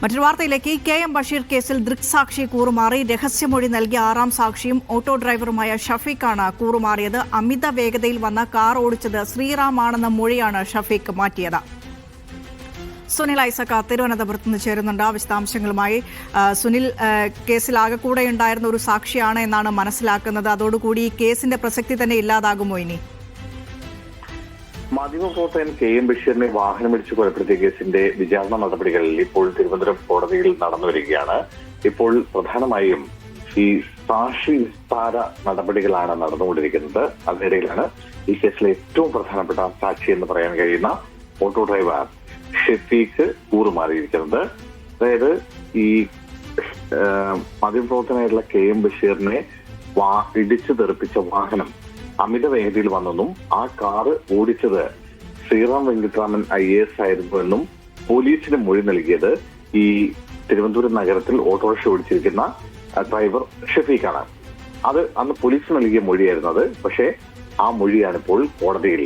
മറ്റൊരു വാർത്തയിലേക്ക് KM ബഷീർ കേസിൽ ദൃക്സാക്ഷി കൂറുമാറി രഹസ്യമൊഴി നൽകിയ 6ാം സാക്ഷിയും ഓട്ടോ ഡ്രൈവറുമായ ഷഫീഖാണ് കൂറുമാറിയത്. അമിത വേഗതയിൽ വന്ന കാർ ഓടിച്ചത് ശ്രീറാമാണെന്ന മൊഴിയാണ് ഷഫീഖ് മാറ്റിയത്. സുനിൽ ഐസക് തിരുവനന്തപുരത്ത് നിന്ന് ചേരുന്നുണ്ട് വിശദാംശങ്ങളുമായി. സുനിൽ, കേസിൽ ആകെക്കൂടെ ഉണ്ടായിരുന്ന ഒരു സാക്ഷിയാണ് എന്നാണ് മനസ്സിലാക്കുന്നത്. അതോടുകൂടി ഈ കേസിന്റെ പ്രസക്തി തന്നെ ഇല്ലാതാകുമോ ഇനി? മാധ്യമപ്രവർത്തകൻ KM ബഷീറിനെ വാഹനമിടിച്ച് കൊലപ്പെടുത്തിയ കേസിന്റെ വിചാരണ നടപടികൾ ഇപ്പോൾ തിരുവനന്തപുരം കോടതിയിൽ നടന്നുവരികയാണ്. ഇപ്പോൾ പ്രധാനമായും ഈ സാക്ഷി വിസ്താര നടപടികളാണ് നടന്നുകൊണ്ടിരിക്കുന്നത്. അതിനിടയിലാണ് ഈ കേസിലെ ഏറ്റവും പ്രധാനപ്പെട്ട സാക്ഷി എന്ന് പറയാൻ കഴിയുന്ന ഓട്ടോ ഡ്രൈവർ ഷഫീഖ് കൂറുമാറിയിരിക്കുന്നത്. അതായത് ഈ മാധ്യമപ്രവർത്തകനായിട്ടുള്ള KM ബഷീറിനെ ഇടിച്ചു തെറിപ്പിച്ച വാഹനം അമിത വേഗതയിൽ വന്നെന്നും ആ കാറ് ഓടിച്ചത് ശ്രീറാം വെങ്കിട്ടരാമൻ IAS ആയിരുന്നുവെന്നും പോലീസിന് മൊഴി നൽകിയത് ഈ തിരുവനന്തപുരം നഗരത്തിൽ ഓട്ടോറിക്ഷ ഓടിച്ചിരിക്കുന്ന ഡ്രൈവർ ഷഫീഖാണ്. അത് അന്ന് പോലീസ് നൽകിയ മൊഴിയായിരുന്നു അത്. പക്ഷേ ആ മൊഴിയാണ് ഇപ്പോൾ കോടതിയിൽ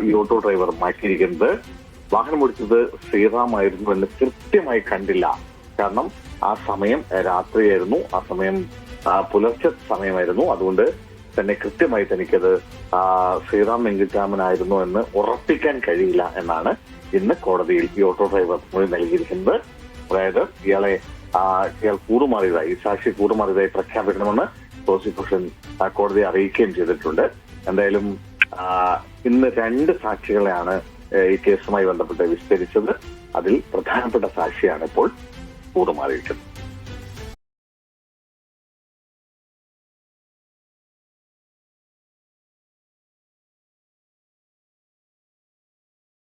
ഈ ഓട്ടോ ഡ്രൈവർ മാറ്റിയിരിക്കുന്നത്. വാഹനം ഓടിച്ചത് ശ്രീറാം ആയിരുന്നു എന്ന് കൃത്യമായി കണ്ടില്ല. കാരണം ആ സമയം രാത്രിയായിരുന്നു, ആ സമയം പുലർച്ചെ സമയമായിരുന്നു. അതുകൊണ്ട് തന്നെ കൃത്യമായി തനിക്കത് ശ്രീറാം വെങ്കിട്ടരാമനായിരുന്നു എന്ന് ഉറപ്പിക്കാൻ കഴിയില്ല എന്നാണ് ഇന്ന് കോടതിയിൽ ഈ ഓട്ടോ ഡ്രൈവർ മൊഴി നൽകിയിരിക്കുന്നത്. അതായത് ഇയാൾ കൂറുമാറിയതായി, ഈ സാക്ഷി കൂറുമാറിയതായി പ്രഖ്യാപിക്കണമെന്ന് പ്രോസിക്യൂഷൻ കോടതിയെ അറിയിക്കുകയും ചെയ്തിട്ടുണ്ട്. എന്തായാലും ഇന്ന് 2 സാക്ഷികളെയാണ് ഈ കേസുമായി ബന്ധപ്പെട്ട് വിസ്തരിച്ചത്. അതിൽ പ്രധാനപ്പെട്ട സാക്ഷിയാണ് ഇപ്പോൾ കൂറുമാറിയിരിക്കുന്നത്.